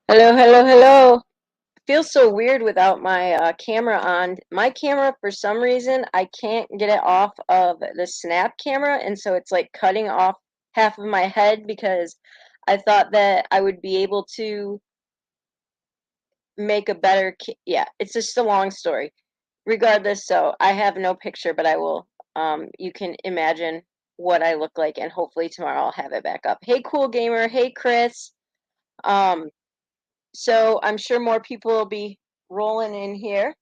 Hello, hello, hello. Feels so weird without my camera on. My camera, for some reason, I can't get it off of the snap camera, and so it's like cutting off half of my head because I thought that I would be able to make a better. Yeah, it's just a long story. Regardless, so I have no picture, but I will. You can imagine what I look like, and hopefully tomorrow I'll have it back up. Hey, cool gamer. Hey, Chris. Um, So I'm sure more people will be rolling in here.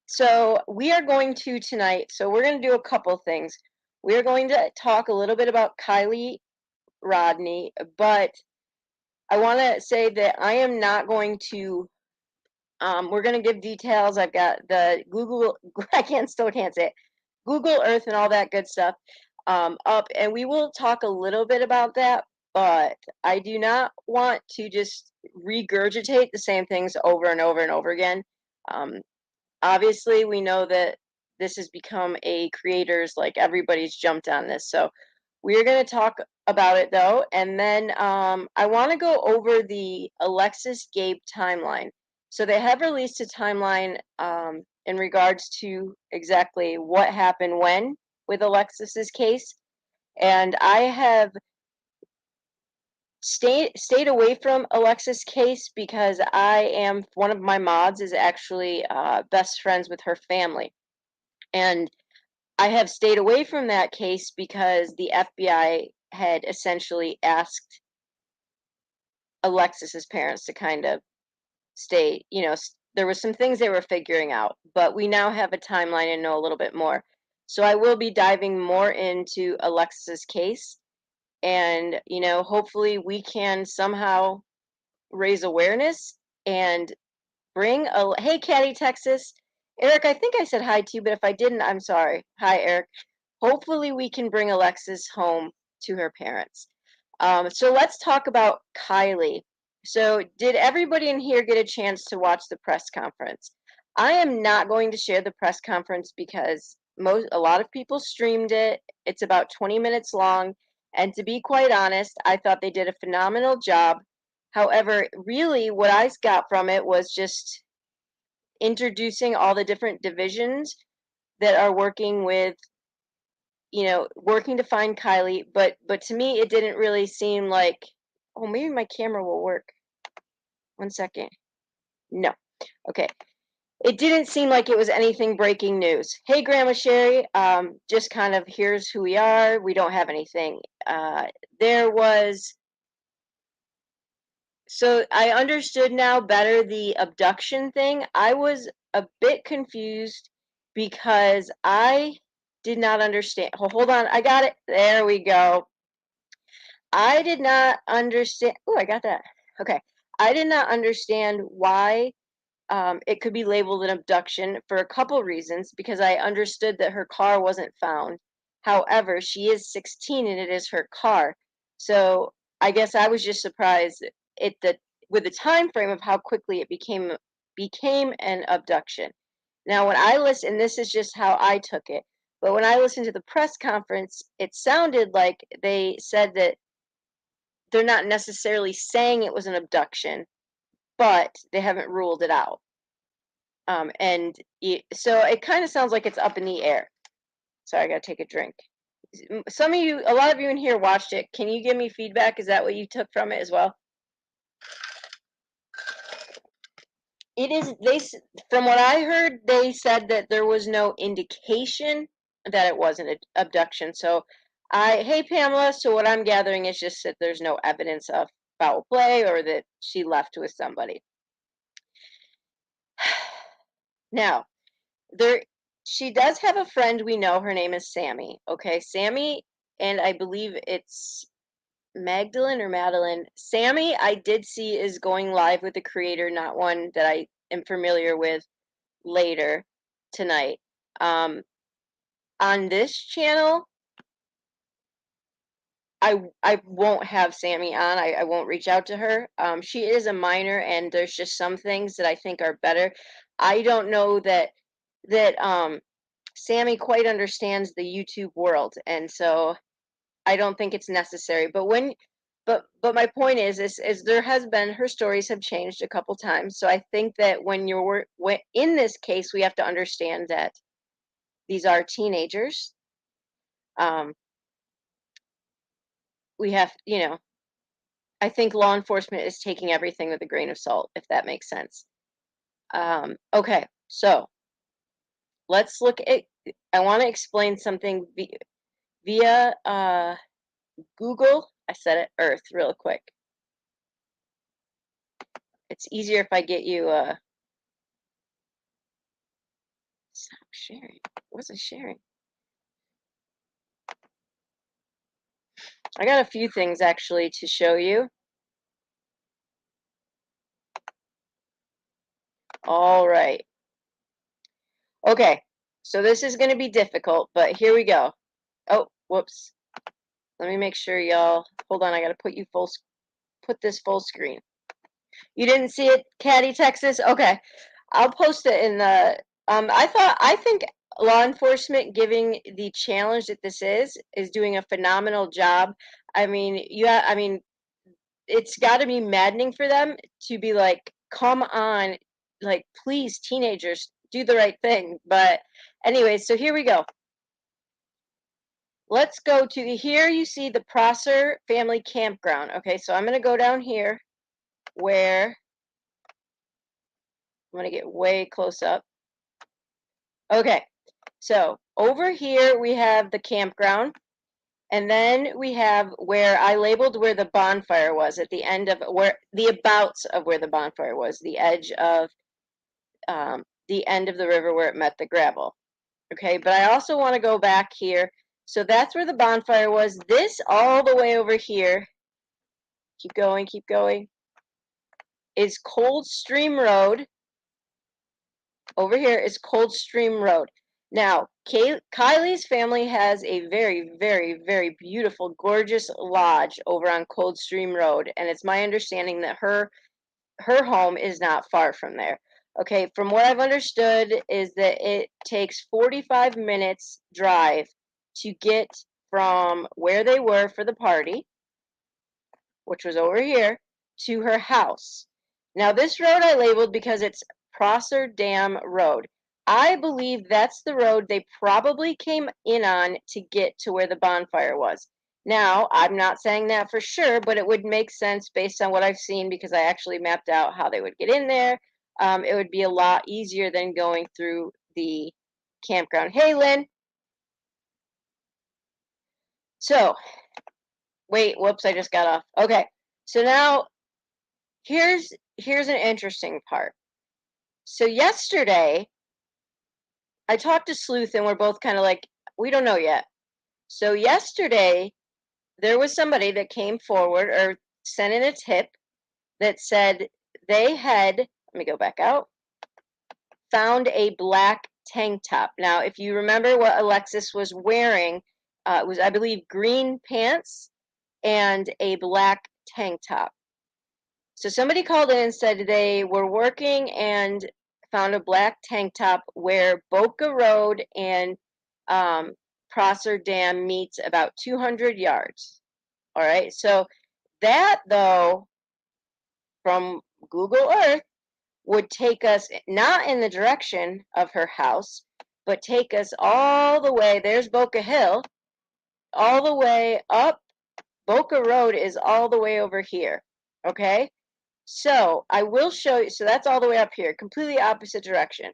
So we are going to tonight. So we're going to do a couple things. We are going to talk a little bit about Kiely Rodni, but I want to say that I am not going to. We're going to give details. I've got the Google. I can't say it. Google Earth and all that good stuff up, and we will talk a little bit about that. But I do not want to just regurgitate the same things over and over and over again. Um, Obviously, we know that this has become a creators, like everybody's jumped on this. So we're going to talk about it though. And then I want to go over the Alexis Gabe timeline. So they have released a timeline in regards to exactly what happened when with Alexis's case. And I have stayed away from Alexis' case because I am one of my mods is actually best friends with her family. And I have stayed away from that case because the FBI had essentially asked Alexis's parents to kind of stay, there was some things they were figuring out, but we now have a timeline and know a little bit more. So I will be diving more into Alexis's case and, hopefully we can somehow raise awareness and bring a hey Caddy Texas. Eric, I think I said hi to you, but if I didn't, I'm sorry. Hi, Eric. Hopefully, we can bring Alexis home to her parents. So let's talk about Kiely. So, did everybody in here get a chance to watch the press conference? I am not going to share the press conference because a lot of people streamed it. It's about 20 minutes long, and to be quite honest, I thought they did a phenomenal job. However, really, what I got from it was just introducing all the different divisions that are working with working to find Kiely, but to me it didn't really seem like oh maybe my camera will work. One second. No. Okay. It didn't seem like it was anything breaking news. Hey Grandma Sherry, just kind of here's who we are. We don't have anything. There was so I understood now better the abduction thing. I was a bit confused because I did not understand. Hold on, I got it. There we go. I did not understand. Oh, I got that. Okay. I did not understand why it could be labeled an abduction for a couple reasons because I understood that her car wasn't found. However, she is 16 and it is her car. So I guess I was just surprised it that with the time frame of how quickly it became an abduction. Now, when I listen, and this is just how I took it, but when I listened to the press conference, it sounded like they said that they're not necessarily saying it was an abduction, but they haven't ruled it out. So it kind of sounds like it's up in the air. Sorry, I gotta take a drink. A lot of you in here watched it. Can you give me feedback? Is that what you took from it as well? It is. From what I heard, they said that there was no indication that it was an abduction. So, hey Pamela. So what I'm gathering is just that there's no evidence of foul play or that she left with somebody. Now, there she does have a friend we know. Her name is Sammy. Okay, Sammy, and I believe it's Magdalene or Madeline. Sammy, I did see is going live with a creator, not one that I am familiar with later tonight. Um, on this channel, I won't have Sammy on. I won't reach out to her. She is a minor, and there's just some things that I think are better. I don't know that Sammy quite understands the YouTube world, and so I don't think it's necessary. But but my point is there has been her stories have changed a couple times. So I think that when in this case, we have to understand that these are teenagers. Um, we have, I think law enforcement is taking everything with a grain of salt, if that makes sense. Okay, so let's look at. I want to explain something via Google. I said it Earth real quick. It's easier if I get you stop sharing. What's it sharing? I got a few things actually to show you. All right. Okay. So this is going to be difficult, but here we go. Oh, whoops. Let me make sure y'all. Hold on, I got to put this full screen. You didn't see it, Caddy, Texas? Okay. I'll post it in the I think law enforcement giving the challenge that this is doing a phenomenal job. I mean, it's got to be maddening for them to be like, come on, like, please, teenagers, do the right thing. But anyway, so here we go. Let's go to here. You see the Prosser Family Campground. Okay, so I'm going to go down here where I'm going to get way close up. Okay, so over here we have the campground. And then we have where I labeled where the bonfire was at the end of where the abouts of where the bonfire was, the edge of the end of the river where it met the gravel. Okay, but I also want to go back here. So that's where the bonfire was. This all the way over here, keep going, is Coldstream Road. Over here is Coldstream Road. Now, Kylie's family has a very, very, very beautiful, gorgeous lodge over on Coldstream Road, and it's my understanding that her home is not far from there. Okay, from what I've understood is that it takes 45 minutes drive to get from where they were for the party, which was over here, to her house. Now, this road I labeled because it's Prosser Dam Road. I believe that's the road they probably came in on to get to where the bonfire was. Now, I'm not saying that for sure, but it would make sense based on what I've seen because I actually mapped out how they would get in there. It would be a lot easier than going through the campground. Hey, Lynn. So, wait, whoops, I just got off. Okay, so now here's an interesting part. So yesterday, I talked to Sleuth, and we're both kind of like, we don't know yet. So yesterday, there was somebody that came forward or sent in a tip that said they had, let me go back out, found a black tank top. Now, if you remember what Alexis was wearing, it was, I believe, green pants and a black tank top. So somebody called in and said they were working and found a black tank top where Boca Road and Prosser Dam meets about 200 yards. All right. So that, though, from Google Earth, would take us not in the direction of her house, but take us all the way. There's Boca Hill, all the way up. Boca Road is all the way over here. Okay. So I will show you. So that's all the way up here, completely opposite direction.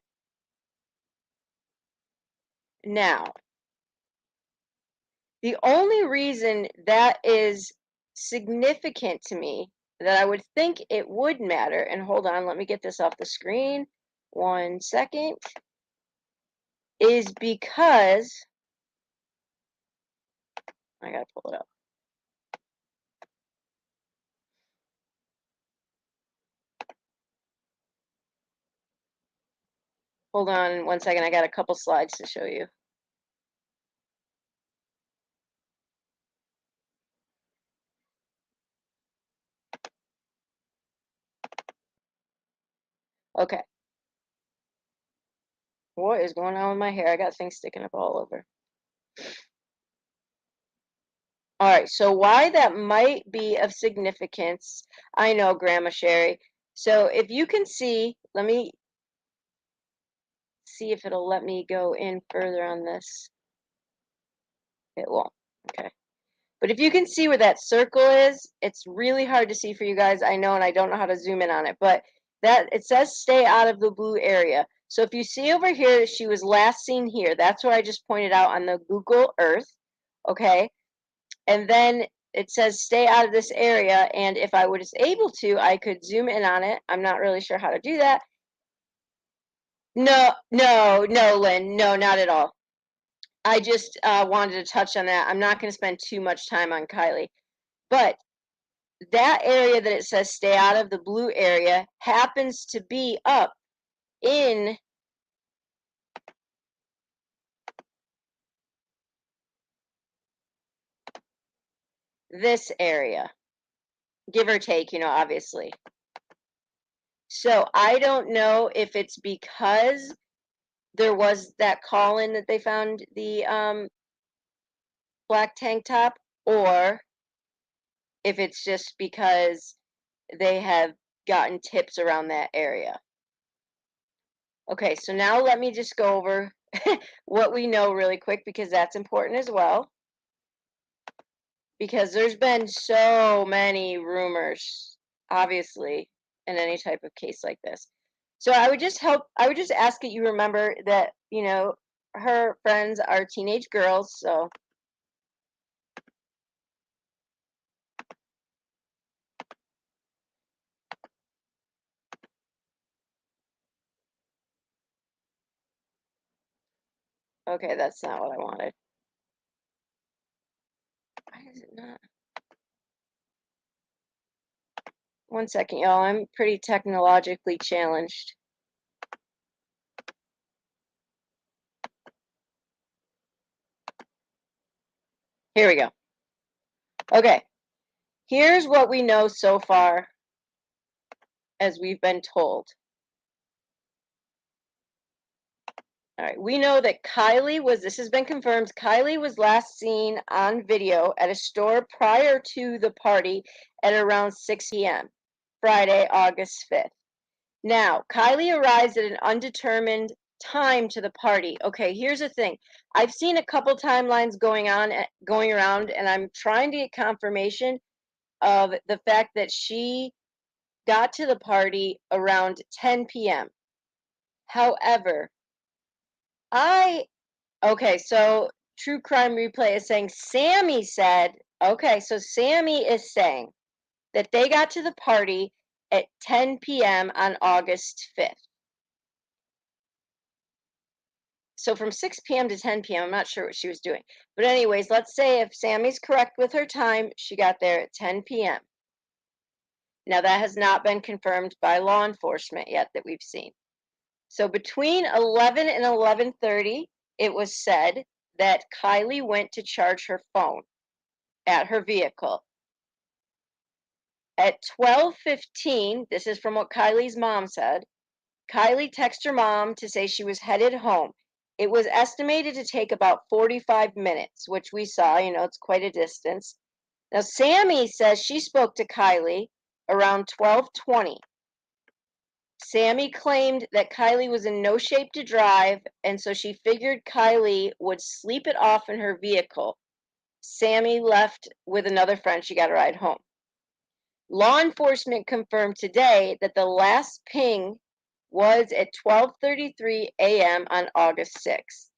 Now, the only reason that is significant to me that I would think it would matter, and hold on, let me get this off the screen 1 second, is because I gotta pull it up. Hold on 1 second, I got a couple slides to show you. Okay. What is going on with my hair? I got things sticking up all over. All right, so why that might be of significance, I know, Grandma Sherry. So if you can see, let me see if it'll let me go in further on this. It won't. Okay. But if you can see where that circle is, it's really hard to see for you guys, I know, and I don't know how to zoom in on it, but that it says stay out of the blue area. So if you see over here, she was last seen here. That's where I just pointed out on the Google Earth. Okay. And then it says stay out of this area. And if I was able to, I could zoom in on it. I'm not really sure how to do that. No, no, no, Lynn. No, not at all. I just wanted to touch on that. I'm not going to spend too much time on Kiely. But that area that it says stay out of, the blue area, happens to be up in this area, give or take, obviously. So I don't know if it's because there was that call-in that they found the black tank top, or if it's just because they have gotten tips around that area. Okay, so now let me just go over what we know really quick because that's important as well. Because there's been so many rumors, obviously, in any type of case like this. So I would just ask that you remember that, her friends are teenage girls, so okay, that's not what I wanted. Why is it not? One second, y'all. I'm pretty technologically challenged. Here we go. Okay, here's what we know so far as we've been told. All right, we know that this has been confirmed, Kiely was last seen on video at a store prior to the party at around 6 p.m., Friday, August 5th. Now, Kiely arrives at an undetermined time to the party. Okay, here's the thing. I've seen a couple timelines going around, and I'm trying to get confirmation of the fact that she got to the party around 10 p.m. However, I okay, so True Crime Replay is saying Sammy said, okay, so Sammy is saying that they got to the party at 10 p.m. on August 5th. So from 6 p.m. to 10 p.m., I'm not sure what she was doing. But anyways, let's say if Sammy's correct with her time, she got there at 10 p.m. Now that has not been confirmed by law enforcement yet that we've seen. So between 11 and 11:30, it was said that Kiely went to charge her phone at her vehicle. At 12:15, this is from what Kylie's mom said, Kiely texted her mom to say she was headed home. It was estimated to take about 45 minutes, which we saw, it's quite a distance. Now, Sammy says she spoke to Kiely around 12:20. Sammy claimed that Kiely was in no shape to drive, and so she figured Kiely would sleep it off in her vehicle. Sammy left with another friend. She got a ride home. Law enforcement confirmed today that the last ping was at 12:33 a.m. on August 6th.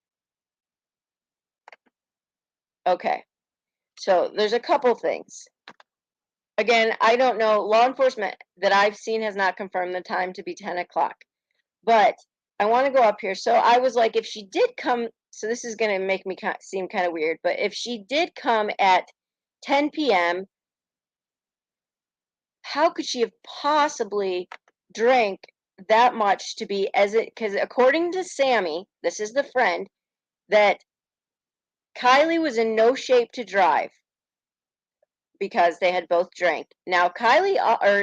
Okay, so there's a couple things. Again, I don't know. Law enforcement that I've seen has not confirmed the time to be 10 o'clock. But I want to go up here. So I was like, if she did come, so this is going to make me seem kind of weird, but if she did come at 10 p.m., how could she have possibly drank that much to be because according to Sammy, this is the friend, that Kiely was in no shape to drive because they had both drank. Now,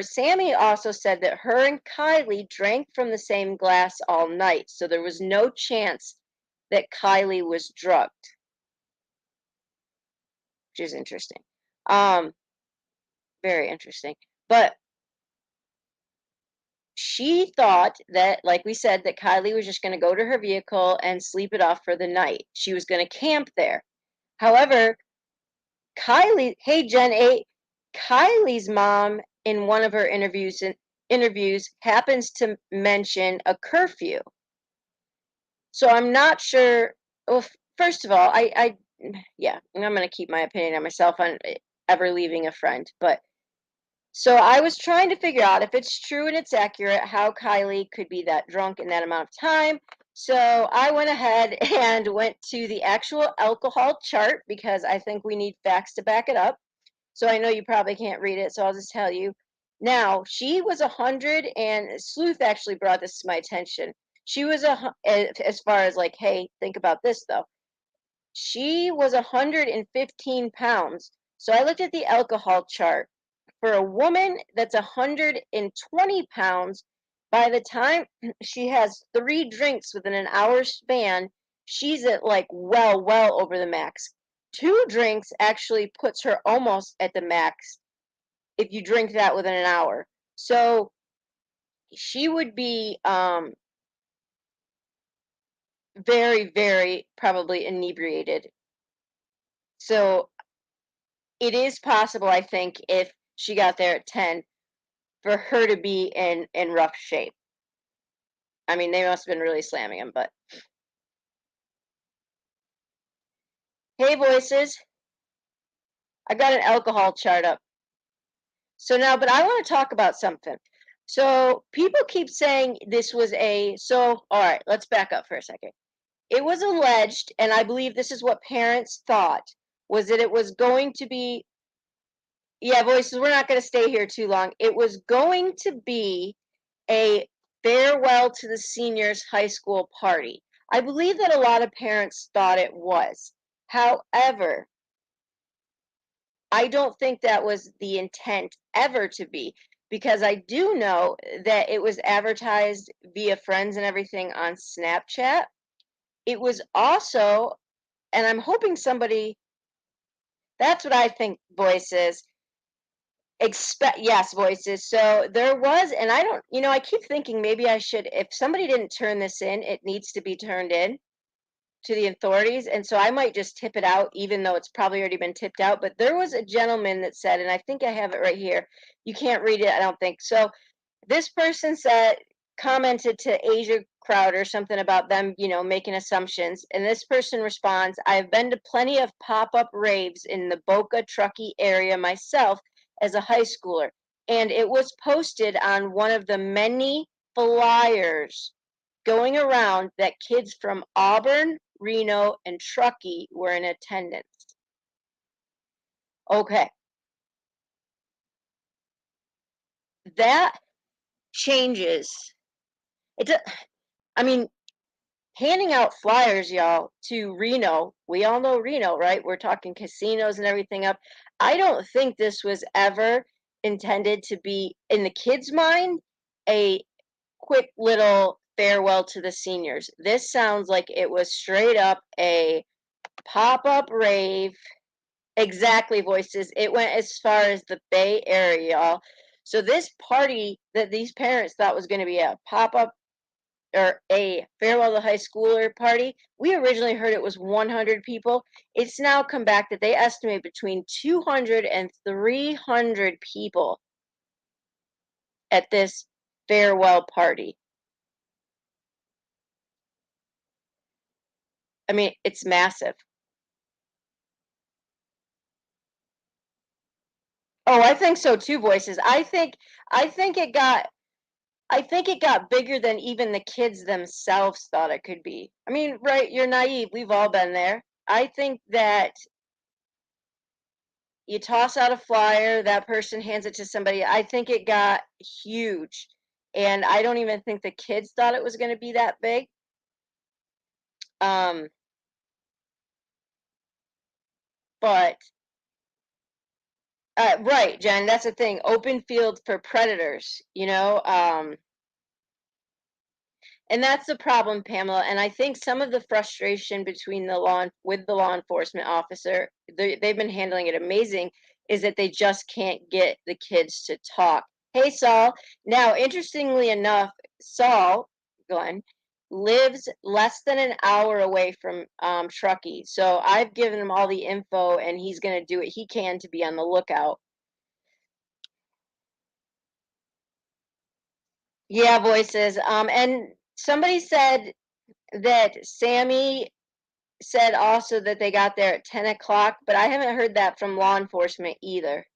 Sammy also said that her and Kiely drank from the same glass all night, so there was no chance that Kiely was drugged, which is interesting. Um, Very interesting. But she thought that, like we said, that Kylie was just going to go to her vehicle and sleep it off for the night. She was going to camp there. However, hey Jen 8, Kylie's mom in one of her interviews happens to mention a curfew. So I'm not sure. Well, first of all, yeah, I'm going to keep my opinion on myself on ever leaving a friend. But so I was trying to figure out if it's true and it's accurate how Kylie could be that drunk in that amount of time. So I went ahead and went to the actual alcohol chart because I think we need facts to back it up. So I know you probably can't read it, so I'll just tell you. Now, she was 100, and Sleuth actually brought this to my attention. She was as far as like, hey, think about this though. She was 115 pounds. So I looked at the alcohol chart. For a woman that's 120 pounds, by the time she has 3 drinks within an hour span, she's at like well over the max. 2 drinks actually puts her almost at the max if you drink that within an hour. So she would be very probably inebriated. So it is possible, I think, if she got there at 10, for her to be in rough shape. I mean, they must have been really slamming him, but hey, voices, I got an alcohol chart up. So now, but I want to talk about something. So people keep saying this was all right, let's back up for a second. It was alleged, and I believe this is what parents thought, was that it was going to be, yeah, voices, we're not going to stay here too long. It was going to be a farewell to the seniors high school party. I believe that a lot of parents thought it was. However, I don't think that was the intent ever to be, because I do know that it was advertised via friends and everything on Snapchat. It was also, and I'm hoping somebody, that's what I think, voices. Expect, yes, voices. So there was, and I don't, I keep thinking maybe I should, if somebody didn't turn this in, it needs to be turned in to the authorities. And so I might just tip it out, even though it's probably already been tipped out. But there was a gentleman that said, and I think I have it right here. You can't read it, I don't think. So this person said, commented to Asia Crowder something about them, making assumptions. And this person responds, I've been to plenty of pop-up raves in the Boca Truckee area myself as a high schooler. And it was posted on one of the many flyers going around that kids from Auburn, Reno, and Truckee were in attendance. Okay, that changes. It, I mean, handing out flyers, y'all, to Reno. We all know Reno, right? We're talking casinos and everything up. I don't think this was ever intended to be, in the kids' mind, a quick little farewell to the seniors. This sounds like it was straight up a pop-up rave. Exactly, voices. It went as far as the Bay Area, y'all. So this party that these parents thought was going to be a pop-up or a farewell to high schooler party, we originally heard it was 100 people. It's now come back that they estimate between 200 and 300 people at this farewell party. I mean, it's massive. Oh, I think so too, voices. I think it got bigger than even the kids themselves thought it could be. I mean, right, you're naive. We've all been there. I think that you toss out a flyer, that person hands it to somebody. I think it got huge. And I don't even think the kids thought it was going to be that big. Um, but right, Jen, that's the thing. Open field for predators, and that's the problem, Pamela. And I think some of the frustration between with the law enforcement officer, they've been handling it amazing, is that they just can't get the kids to talk. Hey, Saul. Now, interestingly enough, Saul, Glenn, lives less than an hour away from Truckee. So I've given him all the info and he's going to do what he can to be on the lookout. Yeah, voices. And somebody said that Sammy said also that they got there at 10 o'clock, but I haven't heard that from law enforcement either.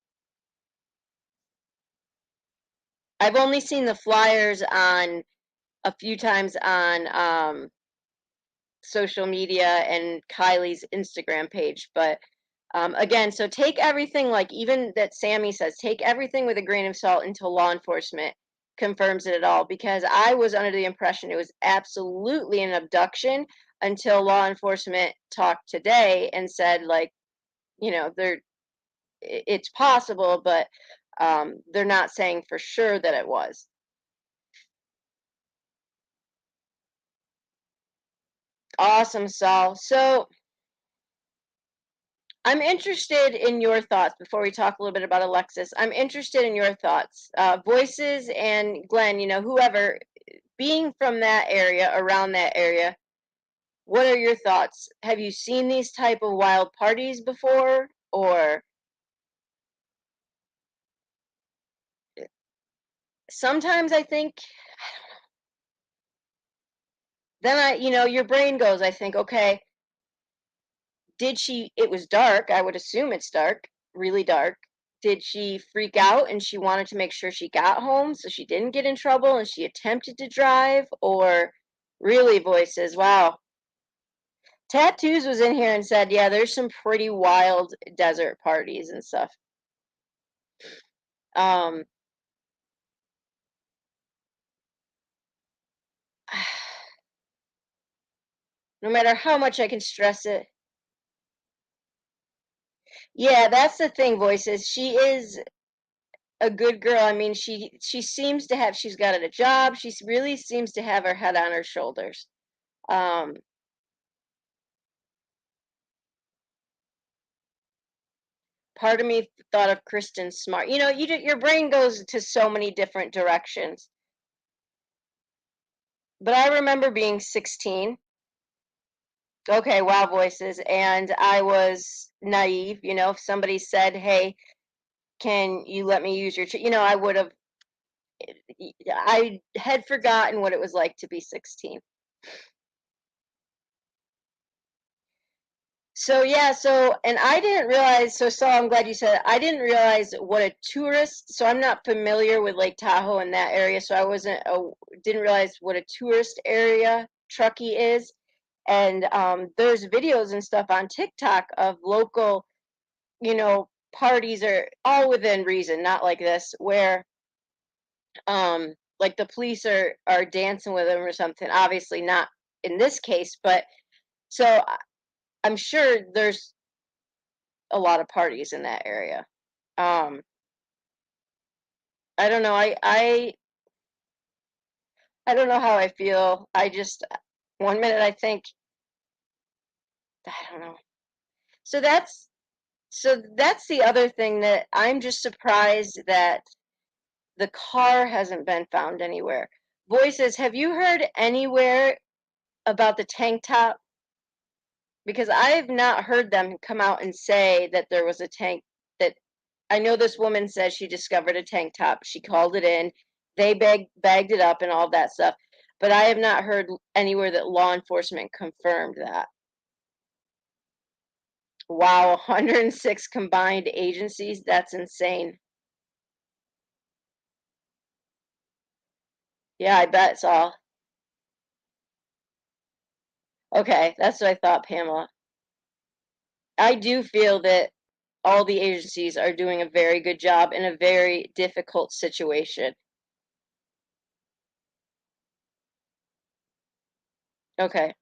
I've only seen the flyers on a few times on social media and Kylie's Instagram page, but again, so take everything, like even that Sammy says, take everything with a grain of salt until law enforcement confirms it at all, because I was under the impression it was absolutely an abduction until law enforcement talked today and said, like, they're it's possible, but they're not saying for sure that it was. Awesome, Saul. So I'm interested in your thoughts before we talk a little bit about Alexis. I'm interested in your thoughts. Voices and Glenn, whoever, being from that area, around that area, what are your thoughts? Have you seen these type of wild parties before? Or sometimes I think, then your brain goes, I think, okay, it was dark. I would assume it's dark, really dark. Did she freak out and she wanted to make sure she got home so she didn't get in trouble and she attempted to drive? Or really, voices? Wow. Tattoos was in here and said, yeah, there's some pretty wild desert parties and stuff. Um, no matter how much I can stress it. Yeah, that's the thing, voices. She is a good girl. I mean, she seems to have, she's got a job. She really seems to have her head on her shoulders. Um, Part of me thought of Kristen Smart. Your brain goes to so many different directions. But I remember being 16. Okay, wow, voices, and I was naive. If somebody said, "Hey, can you let me use your," I would have. I had forgotten what it was like to be 16. So yeah, and I didn't realize. So Saul, I'm glad you said it. I didn't realize what a tourist. So I'm not familiar with Lake Tahoe in that area. So I didn't realize what a tourist area Truckee is. And there's videos and stuff on TikTok of local, parties are all within reason, not like this, where like the police are dancing with them or something. Obviously not in this case, but so I'm sure there's a lot of parties in that area. Um, I don't know. I don't know how I feel. I just, one minute I think, I don't know. So that's the other thing, that I'm just surprised that the car hasn't been found anywhere. Voices, have you heard anywhere about the tank top? Because I have not heard them come out and say that there was a tank that I know this woman says she discovered a tank top. She called it in. They bagged it up and all that stuff. But I have not heard anywhere that law enforcement confirmed that. Wow, 106 combined agencies. That's insane. Yeah, I bet it's all. Okay, that's what I thought, Pamela. I do feel that all the agencies are doing a very good job in a very difficult situation. Okay.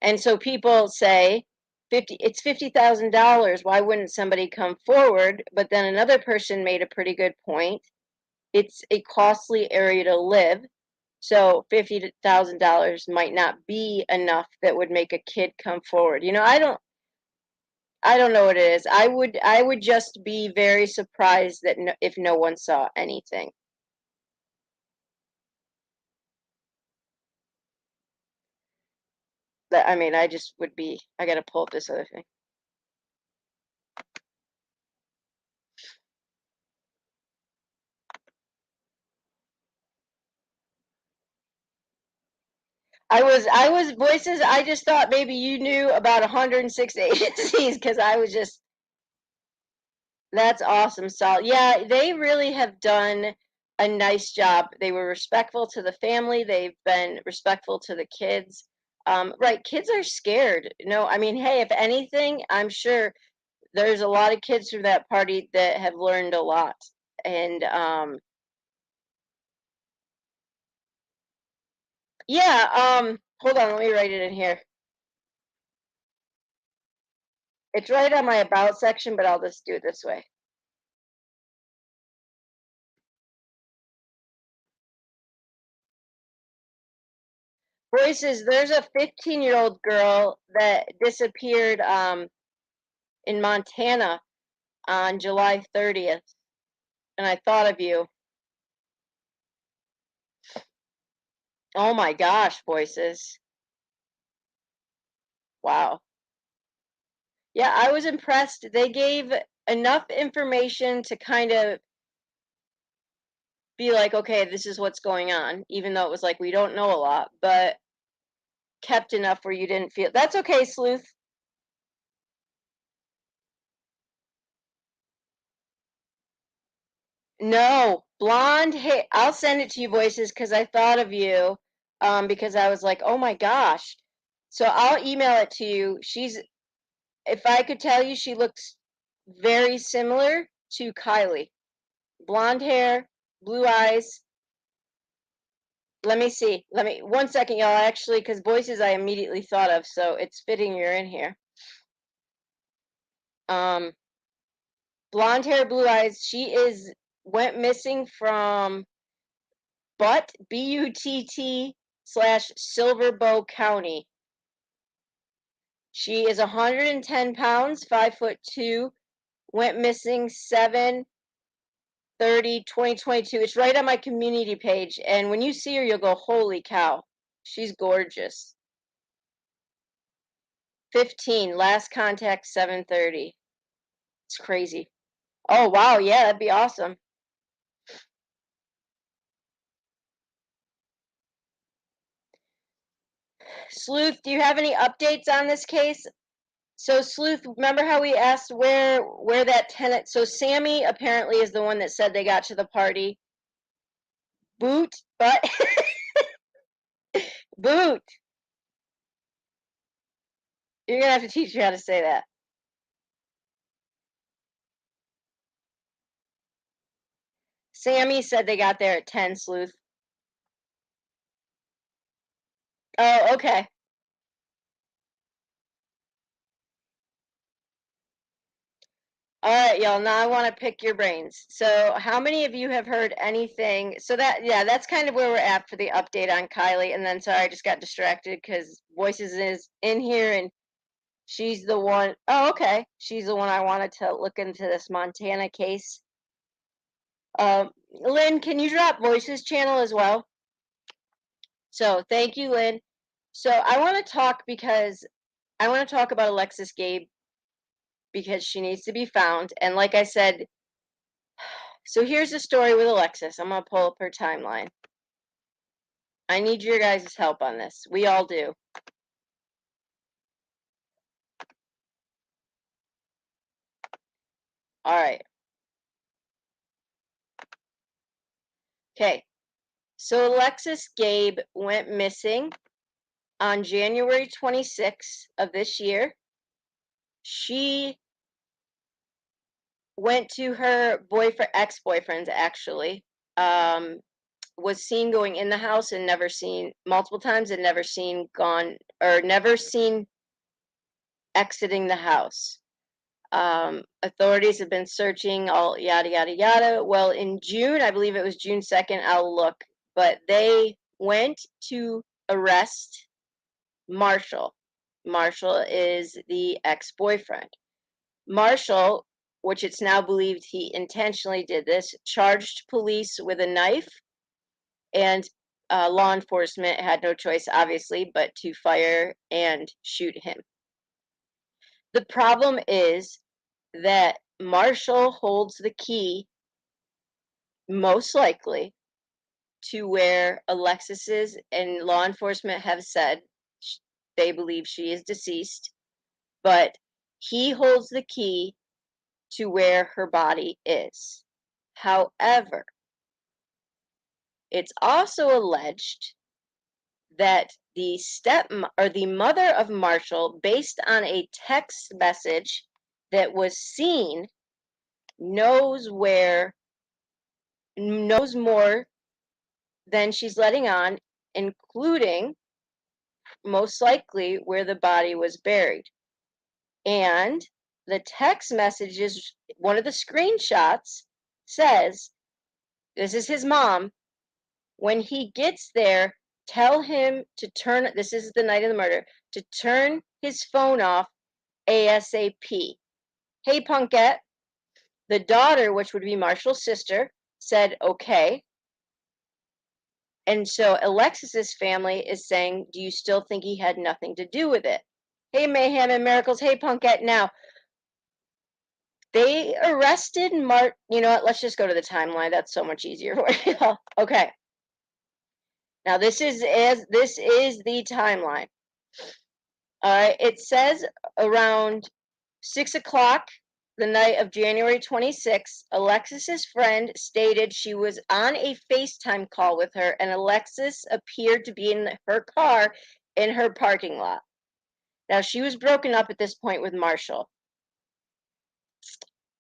And so people say it's $50,000. Why wouldn't somebody come forward? But then another person made a pretty good point. It's a costly area to live. So $50,000 might not be enough that would make a kid come forward. I don't I don't know what it is. I would just be very surprised that if no one saw anything. That I mean, I just would be. I gotta pull up this other thing. I was voices. I just thought maybe you knew about 106 agencies because I was just. That's awesome, Sal. Yeah, they really have done a nice job. They were respectful to the family. They've been respectful to the kids. Right, kids are scared. No, I mean, hey, if anything, I'm sure there's a lot of kids from that party that have learned a lot. And yeah, hold on, let me write it in here. It's right on my about section, but I'll just do it this way. Voices, there's a 15-year-old girl that disappeared in Montana on July 30th, and I thought of you. Oh my gosh, voices. Wow. Yeah, I was impressed. They gave enough information to kind of be like, okay, this is what's going on, even though it was like we don't know a lot, but kept enough where you didn't feel that's okay, sleuth. No, blonde hair. I'll send it to you, voices, because I thought of you. Because I was like, oh my gosh. So I'll email it to you. If I could tell you, she looks very similar to Kylie. Blonde hair, blue eyes. Let me see. Let me, one second, y'all. Actually, because voices I immediately thought of, so it's fitting you're in here. Um, Blonde hair, blue eyes. She went missing from Butt / County. She is 110 pounds, 5'2", went missing 7/30/2022. It's right on my community page, and when you see her, you'll go, "Holy cow, she's gorgeous." 15, last contact 7:30. It's crazy. Oh wow, yeah, that'd be awesome. Sleuth, do you have any updates on this case? So Sleuth, remember how we asked where that tenant? So Sammy apparently is the one that said they got to the party. But boot. You're gonna have to teach me how to say that. Sammy said they got there at 10, Sleuth. Oh, okay. All right, y'all. Now I want to pick your brains. So, how many of you have heard anything? So yeah, that's kind of where we're at for the update on Kylie. And then, sorry, I just got distracted because Voices is in here and she's the one. Oh, okay. She's the one I wanted to look into this Montana case. Lynn, can you drop Voices channel as well? So, thank you, Lynn. So, I want to talk because I want to talk about Alexis Gabe because she needs to be found. And like I said, so here's the story with Alexis. I'm going to pull up her timeline. I need your guys' help on this. We all do. All right. Okay. So Alexis Gabe went missing on January 26th of this year. She went to her ex-boyfriend's actually. Was seen going in the house and never seen multiple times and never seen gone or never seen exiting the house. Authorities have been searching all yada yada yada. Well, in June, I believe it was June 2nd, I'll look, but they went to arrest Marshall. Marshall is the ex-boyfriend. Marshall, which it's now believed he intentionally did this, charged police with a knife, and law enforcement had no choice, obviously, but to fire and shoot him. The problem is that Marshall holds the key, most likely, to where Alexis is, and law enforcement have said they believe she is deceased, but he holds the key to where her body is. However, it's also alleged that the mother of Marshall, based on a text message that was seen, knows more than she's letting on, including most likely where the body was buried. And the text messages, one of the screenshots says, this is his mom, when he gets there, tell him to turn, this is the night of the murder, to turn his phone off ASAP. Hey, Punkette. The daughter, which would be Marshall's sister, said, okay. And so Alexis's family is saying, do you still think he had nothing to do with it? Hey, Mayhem and Miracles. Hey, Punkette. Now, they arrested you know what? Let's just go to the timeline. That's so much easier for you. Okay. Now, this is the timeline. All right. It says around 6 o'clock the night of January 26th, Alexis's friend stated she was on a FaceTime call with her, and Alexis appeared to be in her car in her parking lot. Now, she was broken up at this point with Marshall.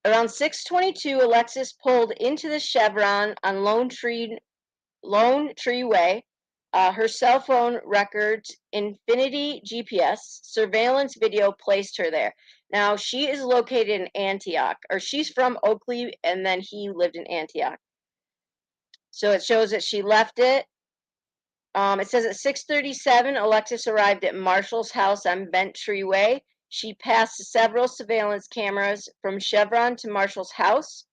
Around 6:22, Alexis pulled into the Chevron on Lone Tree Way. Her cell phone records Infinity GPS surveillance video placed her there. Now, she is located in Antioch, or she's from Oakley, and then he lived in Antioch. So it shows that she left it. It says at 6:37, Alexis arrived at Marshall's house on Bent Tree Way. She passed several surveillance cameras from Chevron to Marshall's house,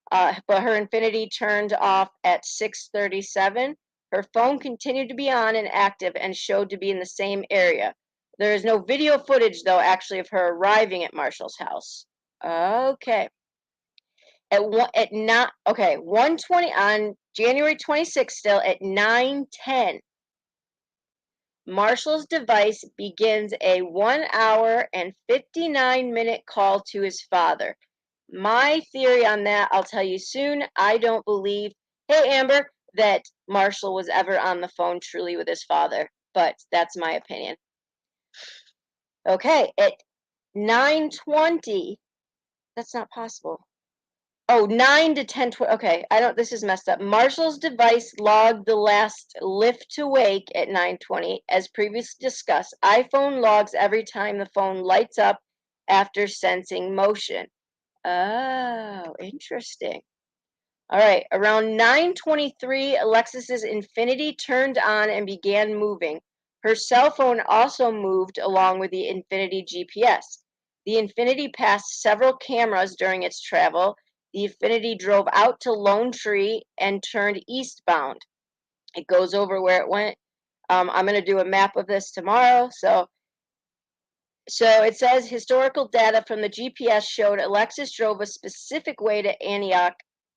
but her Infinity turned off at 6:37. Her phone continued to be on and active and showed to be in the same area. There is no video footage, though, actually, of her arriving at Marshall's house. Okay. At not okay 1:20 on January 26th, still at 9:10. Marshall's device begins a 1 hour and 59-minute call to his father. My theory on that, I'll tell you soon. I don't believe, hey Amber, that Marshall was ever on the phone truly with his father, but that's my opinion. Okay, at 9:20, that's not possible. Oh, 9 to 10, okay, this is messed up. Marshall's device logged the last lift to wake at 9:20. As previously discussed, iPhone logs every time the phone lights up after sensing motion. Oh, interesting. All right, around 9:23, Alexis's Infinity turned on and began moving. Her cell phone also moved along with the Infinity GPS. The Infinity passed several cameras during its travel. The Infinity drove out to Lone Tree and turned eastbound. It goes over where it went. I'm going to do a map of this tomorrow. So it says historical data from the GPS showed Alexis drove a specific way to Antioch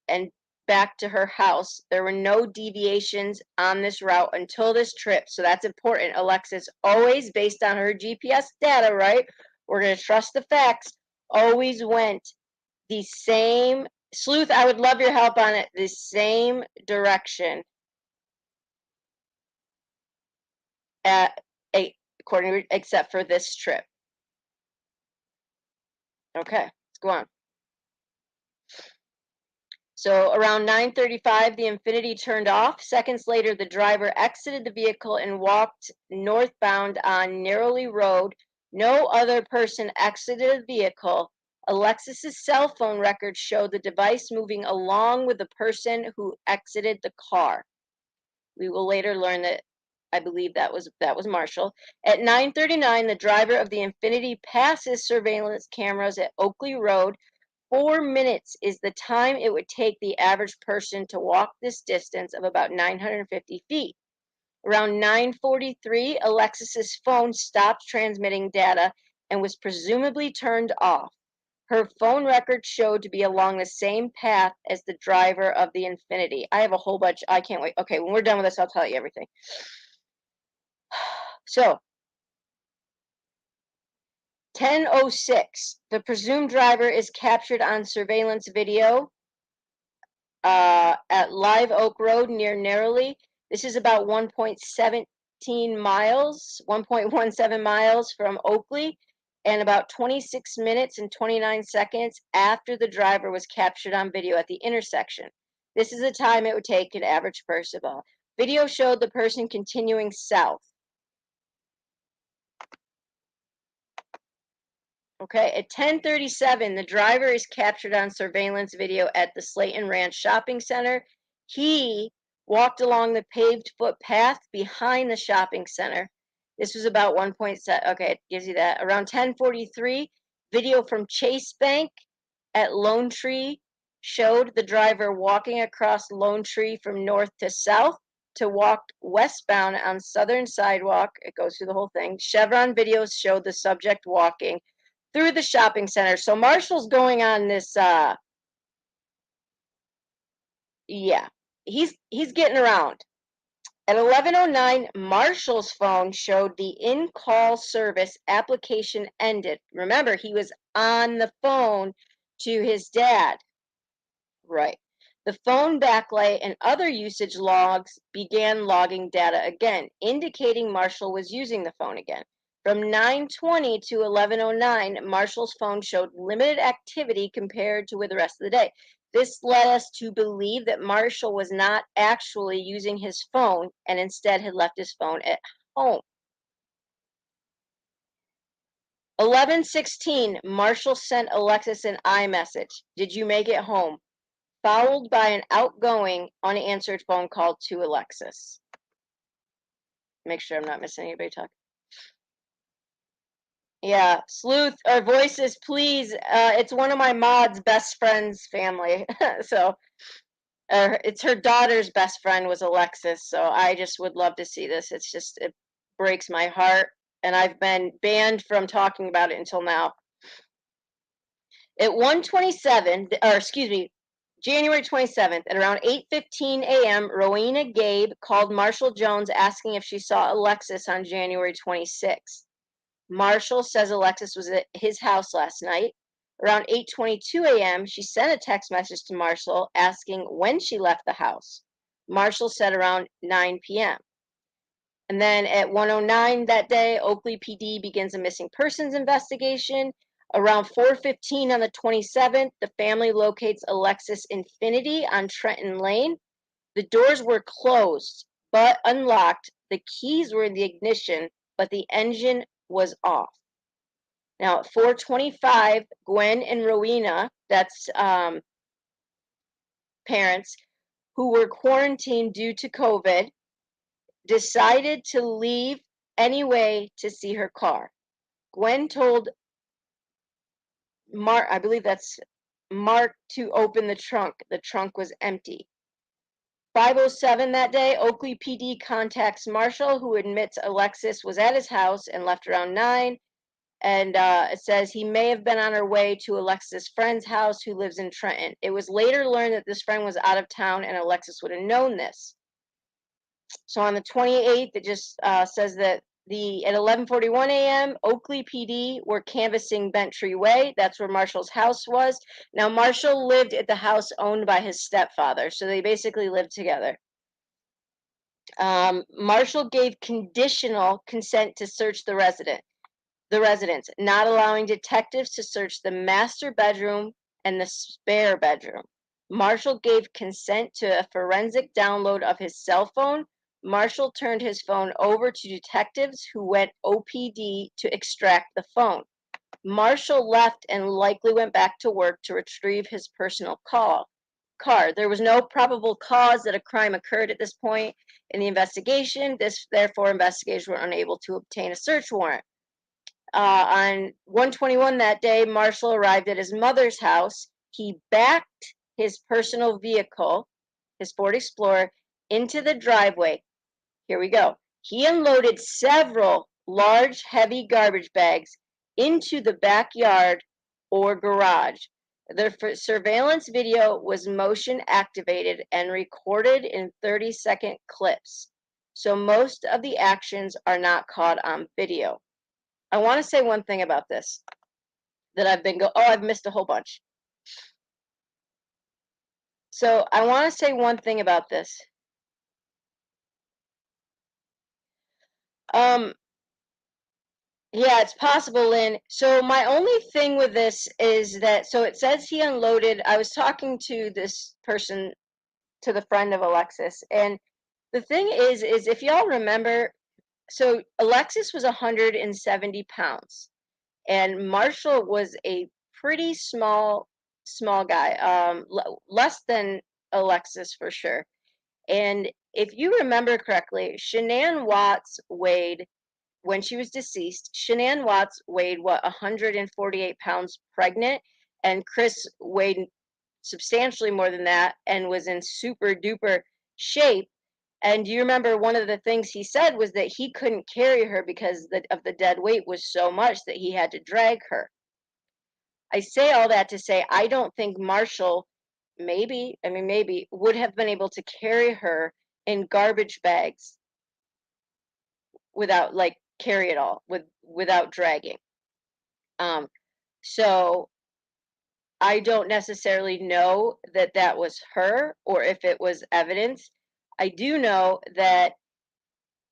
and back to her house. There were no deviations on this route until this trip. So that's important. Alexis always, based on her GPS data, right? We're going to trust the facts, always went the same, Sleuth, I would love your help on it, the same direction except for this trip. Okay, let's go on. So around 9:35, the Infinity turned off. Seconds later, the driver exited the vehicle and walked northbound on Narrowly Road. No other person exited the vehicle. Alexis's cell phone records showed the device moving along with the person who exited the car. We will later learn that I believe that was Marshall. At 9:39, the driver of the Infinity passes surveillance cameras at Oakley Road. 4 minutes is the time it would take the average person to walk this distance of about 950 feet. Around 9:43, Alexis's phone stopped transmitting data and was presumably turned off. Her phone record showed to be along the same path as the driver of the Infinity. I have a whole bunch. I can't wait. Okay, when we're done with this, I'll tell you everything. So, 10:06, the presumed driver is captured on surveillance video at Live Oak Road near Narrowly. This is about 1.17 miles, 1.17 miles from Oakley, and about 26 minutes and 29 seconds after the driver was captured on video at the intersection. This is the time it would take an average person. Video showed the person continuing south. Okay, at 10:37, the driver is captured on surveillance video at the Slayton Ranch Shopping Center. He walked along the paved footpath behind the shopping center. This was about 1.7. Okay, it gives you that. Around 10:43, video from Chase Bank at Lone Tree showed the driver walking across Lone Tree from north to south to walk westbound on southern sidewalk. It goes through the whole thing. Chevron videos showed the subject walking through the shopping center. So Marshall's going on this yeah. He's getting around. At 11:09, Marshall's phone showed the in-call service application ended. Remember, he was on the phone to his dad. Right. The phone backlight and other usage logs began logging data again, indicating Marshall was using the phone again. From 9:20 to 11:09, Marshall's phone showed limited activity compared to with the rest of the day. This led us to believe that Marshall was not actually using his phone and instead had left his phone at home. 11:16, Marshall sent Alexis an iMessage. Did you make it home? Followed by an outgoing, unanswered phone call to Alexis. Make sure I'm not missing anybody talking. Yeah, Sleuth, our voices, please. It's one of my mod's best friend's family. So it's her daughter's best friend was Alexis. So I just would love to see this. It breaks my heart. And I've been banned from talking about it until now. At 1:27, or excuse me, January 27th, at around 8:15 a.m., Rowena Gabe called Marshall Jones asking if she saw Alexis on January 26th. Marshall says Alexis was at his house last night. Around 8:22 a.m., she sent a text message to Marshall asking when she left the house. Marshall said around 9 p.m. And then at 1:09 that day, Oakley PD begins a missing persons investigation. Around 4:15 on the 27th, the family locates Alexis Infinity on Trenton Lane. The doors were closed but unlocked. The keys were in the ignition, but the engine was off. Now at 4:25, Gwen and Rowena, that's parents, who were quarantined due to COVID, decided to leave anyway to see her car. Gwen told Mark, I believe that's Mark, to open the trunk. The trunk was empty. 5:07 that day, Oakley PD contacts Marshall, who admits Alexis was at his house and left around 9. And it says he may have been on her way to Alexis' friend's house who lives in Trenton. It was later learned that this friend was out of town and Alexis would have known this. So on the 28th, it just says that at 11:41 a.m., Oakley PD were canvassing Bentry Way. That's where Marshall's house was. Now, Marshall lived at the house owned by his stepfather, so they basically lived together. Marshall gave conditional consent to search the residence, not allowing detectives to search the master bedroom and the spare bedroom. Marshall gave consent to a forensic download of his cell phone. Marshall turned his phone over to detectives who went OPD to extract the phone. Marshall left and likely went back to work to retrieve his personal call. car. There was no probable cause that a crime occurred at this point in the investigation. Therefore, investigators were unable to obtain a search warrant. On 121 that day, Marshall arrived at his mother's house. He backed his personal vehicle, his Ford Explorer, into the driveway. Here we go. He unloaded several large, heavy garbage bags into the backyard or garage. The surveillance video was motion activated and recorded in 30-second clips. So most of the actions are not caught on video. I want to say one thing about this that I've missed a whole bunch. So I want to say one thing about this. Yeah, it's possible, Lynn. So my only thing with this is that, so it says he unloaded. I was talking to this person, to the friend of Alexis, and the thing is if y'all remember, so Alexis was 170 pounds, and Marshall was a pretty small guy, less than Alexis for sure. And if you remember correctly, Shanann Watts weighed, when she was deceased, Shanann Watts weighed, what, 148 pounds pregnant, and Chris weighed substantially more than that and was in super duper shape. And do you remember one of the things he said was that he couldn't carry her because of the dead weight was so much that he had to drag her. I say all that to say I don't think Marshall, maybe, would have been able to carry her in garbage bags without, like, carry it all without dragging. So I don't necessarily know that that was her or if it was evidence. I do know that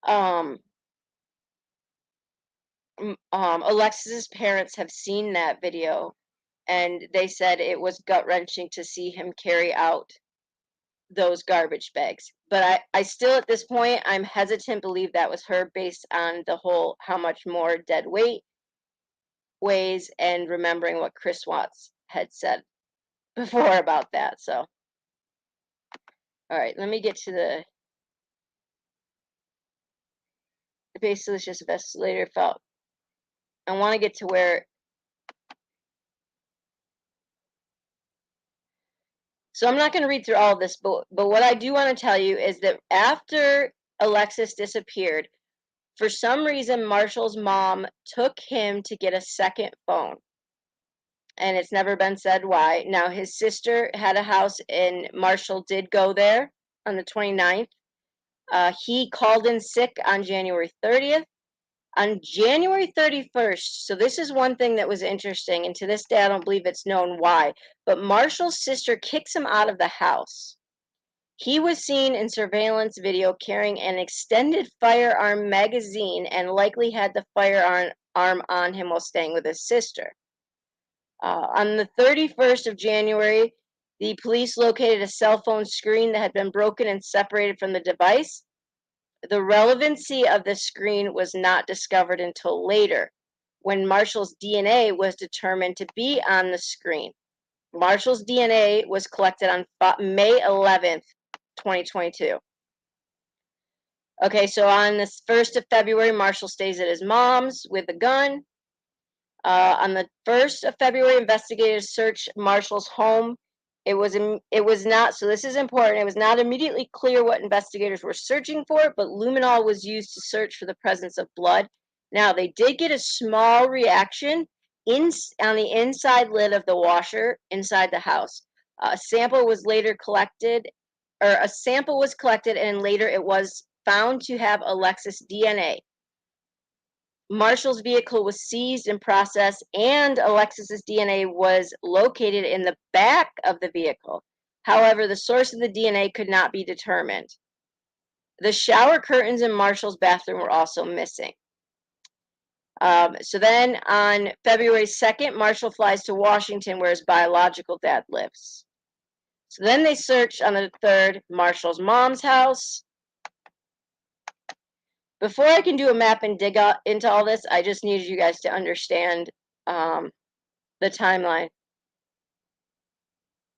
um, Alexis's parents have seen that video, and they said it was gut wrenching to see him carry out those garbage bags. But I still, at this point, I'm hesitant to believe that was her based on the whole how much more dead weight weighs and remembering what Chris Watts had said before about that. So, all right, let me get to the baseless investigator felt. I want to get to where. So I'm not going to read through all of this, but what I do want to tell you is that after Alexis disappeared, for some reason, Marshall's mom took him to get a second phone. And it's never been said why. Now, his sister had a house, and Marshall did go there on the 29th. He called in sick on January 30th. On January 31st, so this is one thing that was interesting, and to this day, I don't believe it's known why, but Marshall's sister kicks him out of the house. He was seen in surveillance video carrying an extended firearm magazine and likely had the firearm on him while staying with his sister. On the 31st of January, the police located a cell phone screen that had been broken and separated from the device. The relevancy of the screen was not discovered until later, when Marshall's DNA was determined to be on the screen. Marshall's DNA was collected on May 11th, 2022. Okay, so on the 1st of February, Marshall stays at his mom's with a gun. On the 1st of February, investigators searched Marshall's home. It was not, so this is important, it was not immediately clear what investigators were searching for, but luminol was used to search for the presence of blood. Now, they did get a small reaction on the inside lid of the washer inside the house. A sample was collected, and later it was found to have Alexis DNA. Marshall's vehicle was seized and processed, and Alexis's DNA was located in the back of the vehicle. However, the source of the DNA could not be determined. The shower curtains in Marshall's bathroom were also missing. So then on February 2nd, Marshall flies to Washington, where his biological dad lives. So then they search on the 3rd, Marshall's mom's house. Before I can do a map and dig into all this, I just needed you guys to understand the timeline.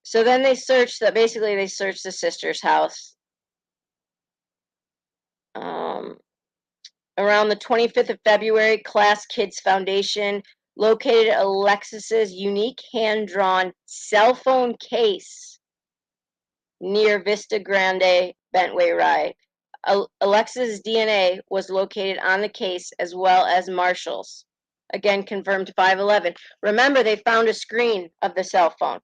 So then they searched basically they searched the sister's house. Um, Around the 25th of February, Class Kids Foundation located Alexis's unique hand-drawn cell phone case near Vista Grande Bentway Ride. Alexis's DNA was located on the case as well as Marshall's. Again, confirmed 511. Remember, they found a screen of the cell phone.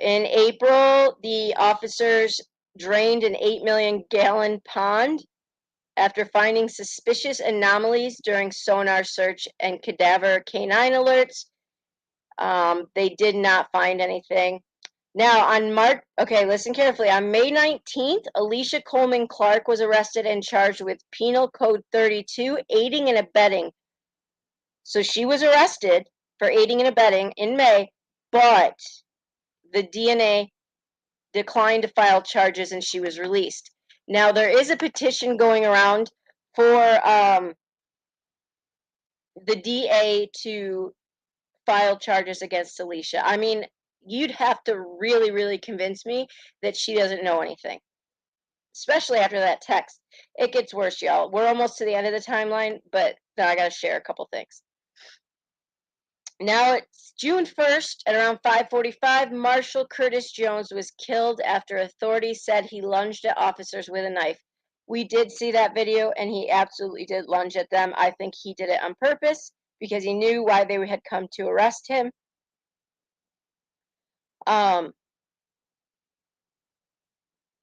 In April, the officers drained an 8 million gallon pond after finding suspicious anomalies during sonar search and cadaver canine alerts. They did not find anything. Now, okay, listen carefully. On May 19th, Alicia Coleman Clark was arrested and charged with Penal Code 32, aiding and abetting. So she was arrested for aiding and abetting in May, but the DNA declined to file charges and she was released. Now, there is a petition going around for the DA to file charges against Alicia. I mean, you'd have to really, really convince me that she doesn't know anything, especially after that text. It gets worse, y'all. We're almost to the end of the timeline, but now I got to share a couple things. Now it's June 1st at around 5:45. Marshall Curtis Jones was killed after authorities said he lunged at officers with a knife. We did see that video, and he absolutely did lunge at them. I think he did it on purpose because he knew why they had come to arrest him. Um,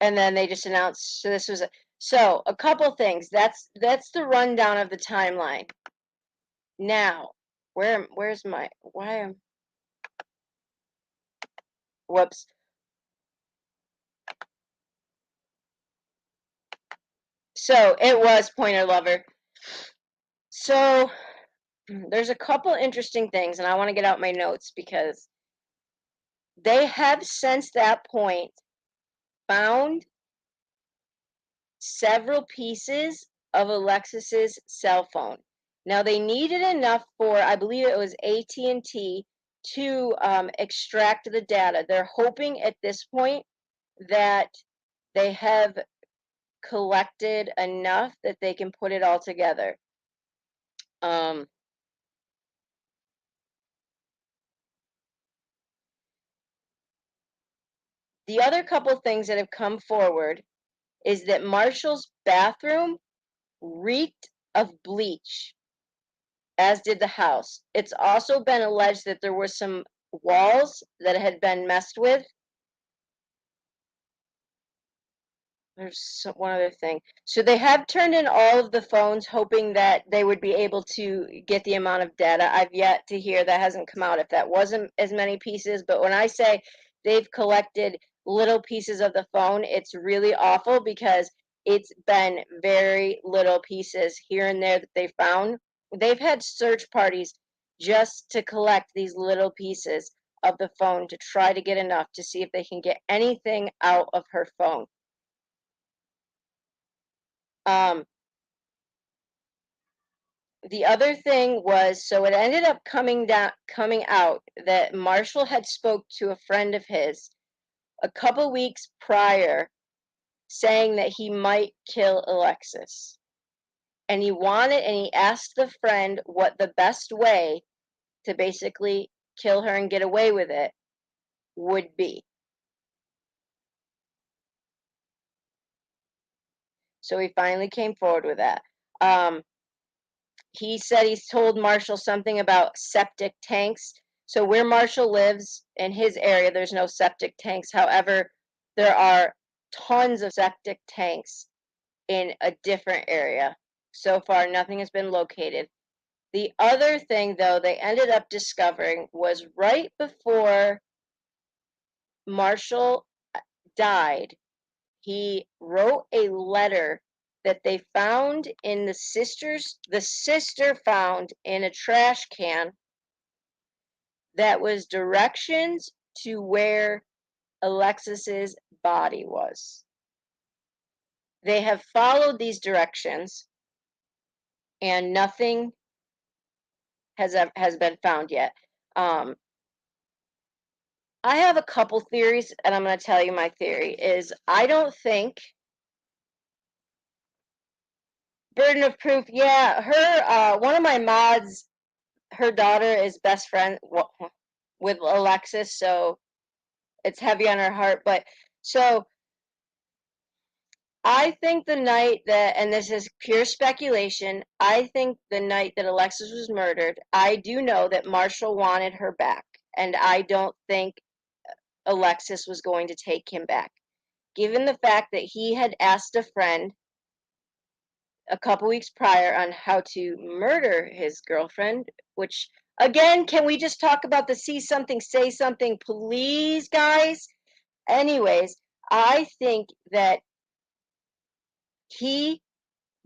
and then they just announced. So this was a couple things. That's the rundown of the timeline. Now, where's my why am whoops. So it was Pointer Lover. So there's a couple interesting things, and I want to get out my notes because they have since that point found several pieces of Alexis's cell phone. Now they needed enough for, I believe it was AT&T, to extract the data. They're hoping at this point that they have collected enough that they can put it all together. Um, the other couple things that have come forward is that Marshall's bathroom reeked of bleach, as did the house. It's also been alleged that there were some walls that had been messed with. There's one other thing. So they have turned in all of the phones, hoping that they would be able to get the amount of data. I've yet to hear, that hasn't come out, if that wasn't as many pieces. But when I say they've collected little pieces of the phone, it's really awful because it's been very little pieces here and there that they found. They've had search parties just to collect these little pieces of the phone to try to get enough to see if they can get anything out of her phone. Um, the other thing was, so it ended up coming out that Marshall had spoke to a friend of his a couple weeks prior, saying that he might kill Alexis. And he asked the friend what the best way to basically kill her and get away with it would be. So he finally came forward with that. He said he's told Marshall something about septic tanks. So where Marshall lives in his area, there's no septic tanks. However, there are tons of septic tanks in a different area. So far, nothing has been located. The other thing, though, they ended up discovering was right before Marshall died, he wrote a letter that they found in the sister found in a trash can, that was directions to where Alexis's body was. They have followed these directions and nothing has been found yet. I have a couple theories, and I'm going to tell you my theory is I don't think burden of proof. Yeah, her one of my mods, her daughter is best friend with Alexis, so it's heavy on her heart. But so I think the night that, and this is pure speculation, I think the night that Alexis was murdered, I do know that Marshall wanted her back, and I don't think Alexis was going to take him back. Given the fact that he had asked a friend a couple weeks prior on how to murder his girlfriend, which, again, can we just talk about the see something, say something, please, guys? Anyways, I think that he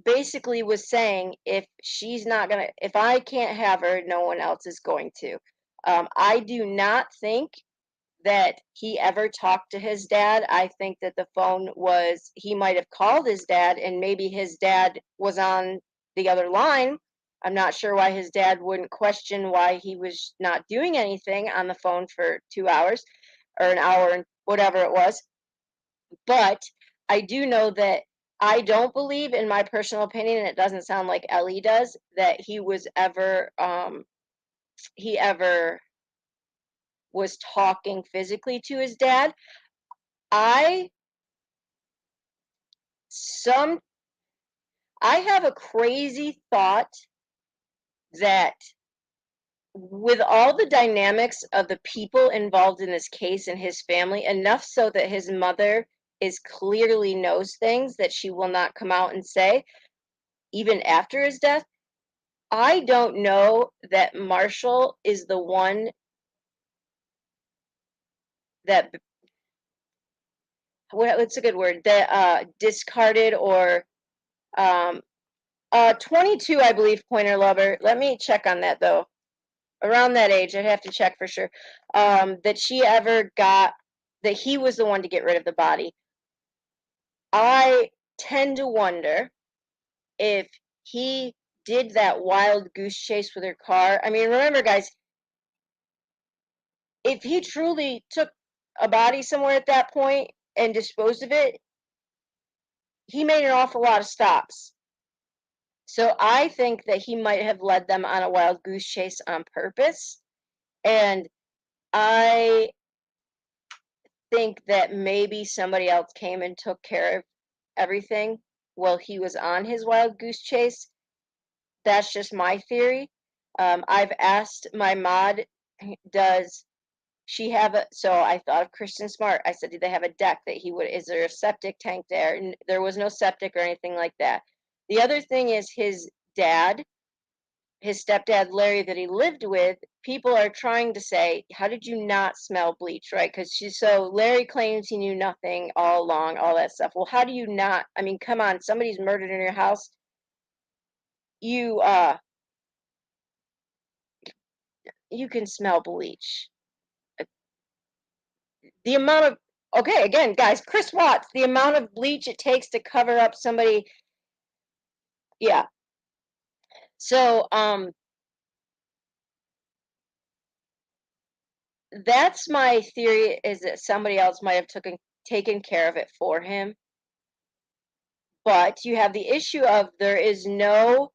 basically was saying if she's not gonna, if I can't have her, no one else is going to. I do not think that he ever talked to his dad. I think that the phone was, he might have called his dad and maybe his dad was on the other line. I'm not sure why his dad wouldn't question why he was not doing anything on the phone for 2 hours or an hour and whatever it was. But I do know that I don't believe, in my personal opinion, and it doesn't sound like Ellie does, that he ever was talking physically to his dad. I some I have a crazy thought that with all the dynamics of the people involved in this case and his family, enough so that his mother is clearly knows things that she will not come out and say, even after his death. I don't know that Marshall is the one that what's a good word, that discarded or um 22, I believe, Pointer Lover. Let me check on that though. Around that age, I'd have to check for sure. That she ever got, that he was the one to get rid of the body. I tend to wonder if he did that wild goose chase with her car. I mean, remember, guys, if he truly took a body somewhere at that point and disposed of it, he made an awful lot of stops. So I think that he might have led them on a wild goose chase on purpose. And I think that maybe somebody else came and took care of everything while he was on his wild goose chase. That's just my theory. I've asked my mod, does she have a, so I thought of Christian Smart. I said, do they have a deck that he would, is there a septic tank there? And there was no septic or anything like that. The other thing is his stepdad Larry that he lived with, people are trying to say, how did you not smell bleach, right? Because so Larry claims he knew nothing all along, all that stuff. Well, how do you not? I mean, come on, somebody's murdered in your house. You you can smell bleach. Uh, The amount of, okay, again, guys, Chris Watts, the amount of bleach it takes to cover up somebody, yeah. So that's my theory, is that somebody else might have taken care of it for him. But you have the issue of there is no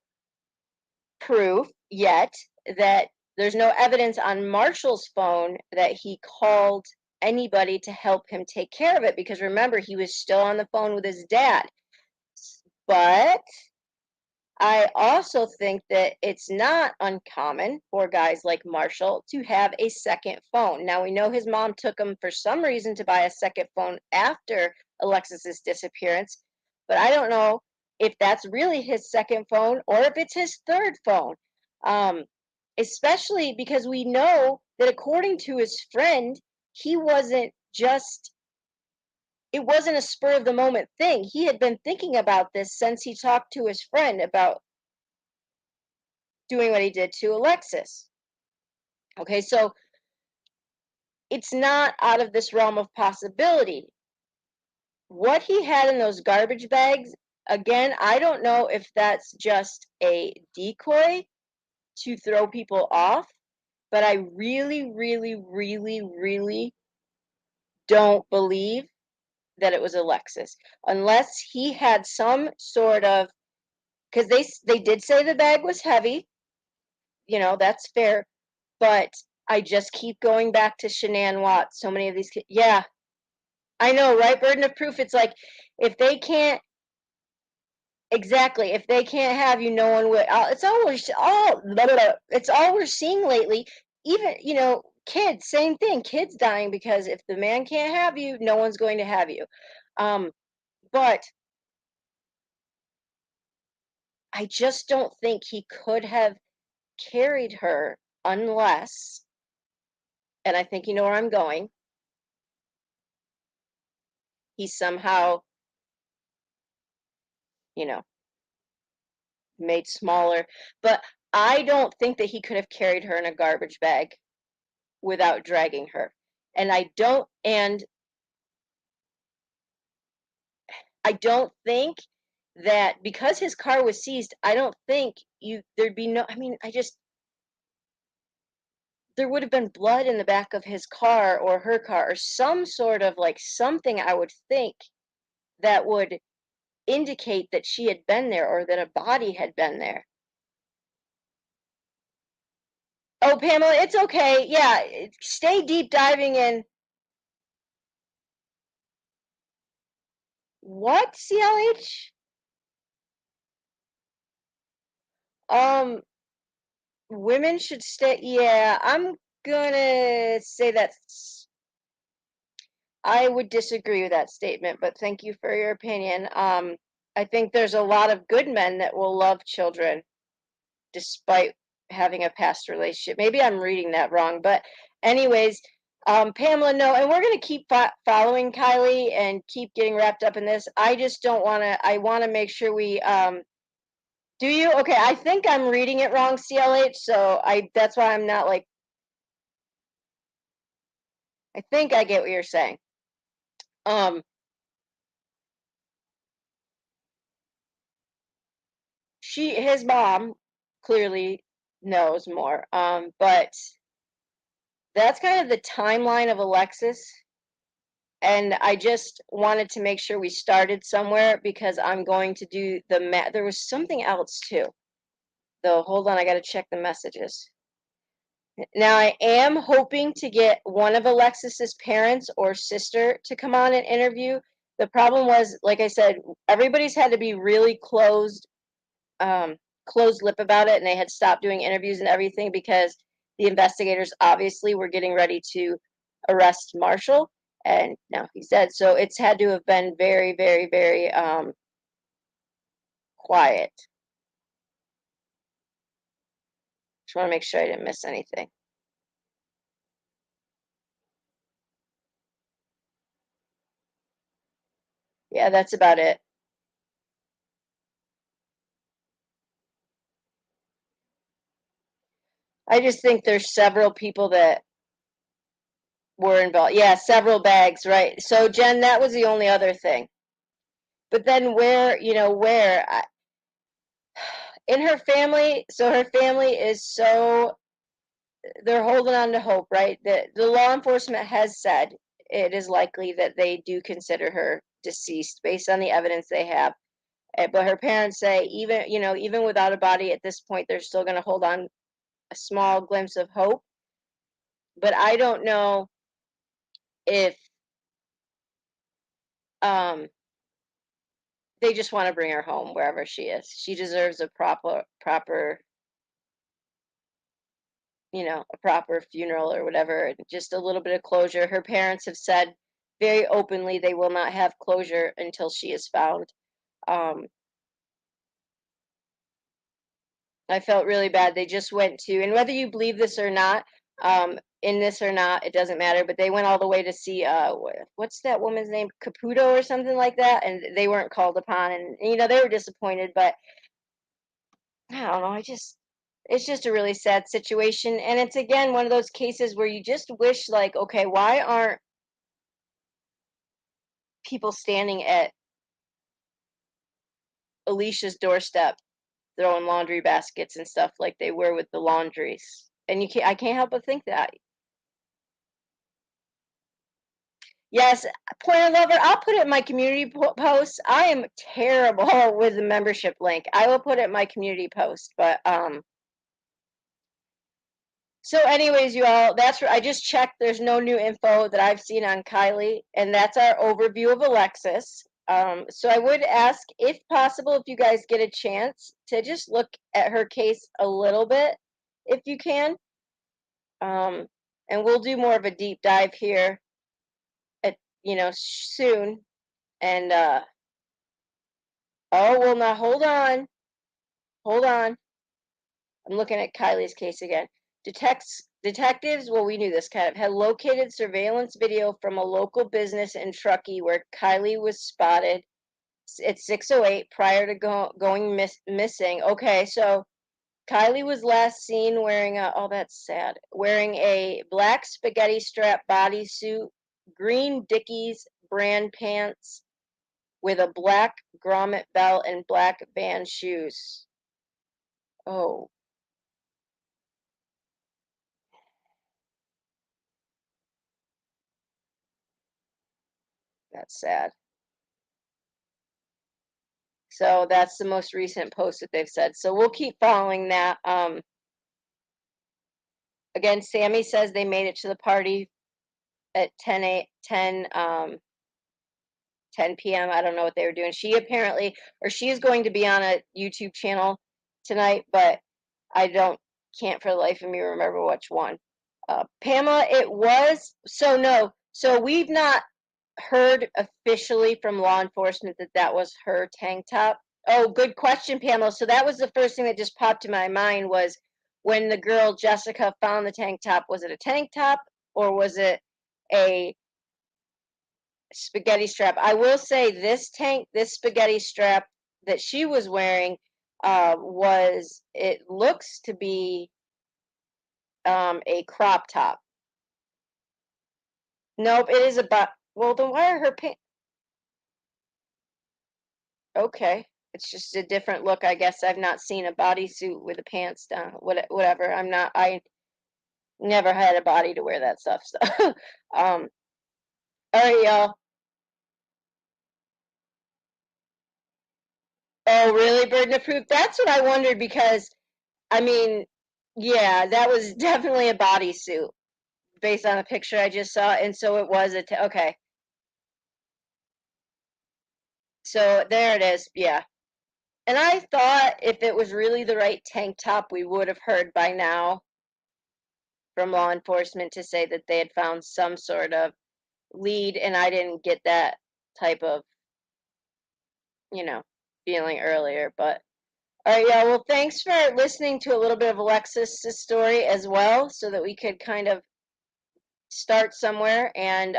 proof yet that there's no evidence on Marshall's phone that he called anybody to help him take care of it, because remember, he was still on the phone with his dad. But I also think that it's not uncommon for guys like Marshall to have a second phone. Now, we know his mom took him for some reason to buy a second phone after Alexis's disappearance, but I don't know if that's really his second phone or if it's his third phone. Um, Especially because we know that according to his friend, he wasn't just, it wasn't a spur of the moment thing. He had been thinking about this since he talked to his friend about doing what he did to Alexis. Okay, so it's not out of this realm of possibility. What he had in those garbage bags, again, I don't know if that's just a decoy to throw people off, but I really, really, really, really don't believe that it was Alexis unless he had some sort of, because they did say the bag was heavy, that's fair, but I just keep going back to Shanann Watts. So many of these kids, yeah, I know, right? Burden of proof. It's like if they can't exactly if they can't have you, no one will. It's always all blah, blah, blah. It's all we're seeing lately. Even kids, same thing. Kids dying because if the man can't have you, no one's going to have you. Um, but I just don't think he could have carried her unless, and I think you know where I'm going, he somehow, you know, made smaller. But I don't think that he could have carried her in a garbage bag without dragging her. And I don't think that because his car was seized, I don't think there'd be no, I mean, there would have been blood in the back of his car or her car or some sort of like something I would think that would indicate that she had been there or that a body had been there. Oh, Pamela, it's okay. Yeah, stay deep diving in. What, CLH? Um, Women should stay. Yeah, I'm gonna say I would disagree with that statement, but thank you for your opinion. I think there's a lot of good men that will love children despite having a past relationship. Maybe I'm reading that wrong, but anyways, Pamela, no, and we're gonna keep following Kiely and keep getting wrapped up in this. I just don't want to. I want to make sure we. Do you? Okay, I think I'm reading it wrong, CLH. So that's why I'm not like. I think I get what you're saying. Um, his mom clearly knows more. But that's kind of the timeline of Alexis. And I just wanted to make sure we started somewhere because I'm going to do the math. There was something else too. Though, hold on, I got to check the messages. Now, I am hoping to get one of Alexis's parents or sister to come on and interview. The problem was, like I said, everybody's had to be really um, closed lip about it, and they had stopped doing interviews and everything because the investigators obviously were getting ready to arrest Marshall, and now he's dead. So it's had to have been very, very, very quiet. Just want to make sure I didn't miss anything. Yeah, that's about it. I just think there's several people that were involved. Yeah, several bags, right? So Jen, that was the only other thing. But then in her family, so her family is so they're holding on to hope, right? The law enforcement has said it is likely that they do consider her deceased based on the evidence they have. But her parents say even without a body at this point, they're still going to hold on a small glimpse of hope. But I don't know if um they just want to bring her home wherever she is. She deserves a proper funeral or whatever, just a little bit of closure. Her parents have said very openly they will not have closure until she is found. Um, I felt really bad. They just went to, and whether you believe this or not, in this or not, it doesn't matter. But they went all the way to see, what's that woman's name, Caputo or something like that, and they weren't called upon, and they were disappointed. But I don't know. It's just a really sad situation, and it's again one of those cases where you just wish, like, okay, why aren't people standing at Alicia's doorstep throwing laundry baskets and stuff like they were with the laundries? And I can't help but think that. Yes, Pointer Lover, I'll put it in my community post. I am terrible with the membership link. I will put it in my community post, but so anyways, you all, that's I just checked. There's no new info that I've seen on Kiely, and that's our overview of Alexis. So I would ask, if possible, if you guys get a chance to just look at her case a little bit, if you can. Um, and we'll do more of a deep dive here at soon. And oh well, now hold on. I'm looking at Kylie's case again. Detectives, well, we knew this kind of, had located surveillance video from a local business in Truckee where Kiely was spotted at 6:08 prior to going missing. Okay, so Kiely was last seen wearing oh, that's sad, wearing a black spaghetti strap bodysuit, green Dickies brand pants with a black grommet belt and black band shoes. Oh, that's sad. So that's the most recent post that they've said. So we'll keep following that. Again, Sammy says they made it to the party at 10 p.m. I don't know what they were doing. She apparently, or she is going to be on a YouTube channel tonight, but I can't for the life of me remember which one. Pamela, it was, so no, so we've not heard officially from law enforcement that that was her tank top. Oh, good question, Pamela. So that was the first thing that just popped to my mind was when the girl Jessica found the tank top, was it a tank top or was it a spaghetti strap? I will say this spaghetti strap that she was wearing it looks to be a crop top. Nope, it is about, well, then why are her pants? Okay. It's just a different look, I guess. I've not seen a bodysuit with the pants down. Whatever. I never had a body to wear that stuff. So, um, all right, y'all. Oh, really? Burden of proof? That's what I wondered because, I mean, yeah, that was definitely a bodysuit based on a picture I just saw. And so it was okay. So there it is. Yeah. And I thought if it was really the right tank top, we would have heard by now from law enforcement to say that they had found some sort of lead, and I didn't get that type of, you know, feeling earlier. But all right, yeah, well, thanks for listening to a little bit of Alexis's story as well, so that we could kind of start somewhere. And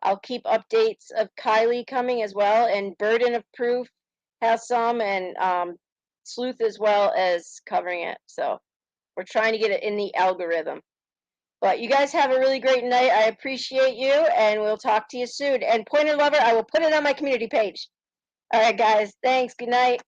I'll keep updates of Kiely coming as well, and Burden of Proof has some, and Sleuth as well as covering it. So we're trying to get it in the algorithm. But you guys have a really great night. I appreciate you, and we'll talk to you soon. And Pointer Lover, I will put it on my community page. All right, guys. Thanks. Good night.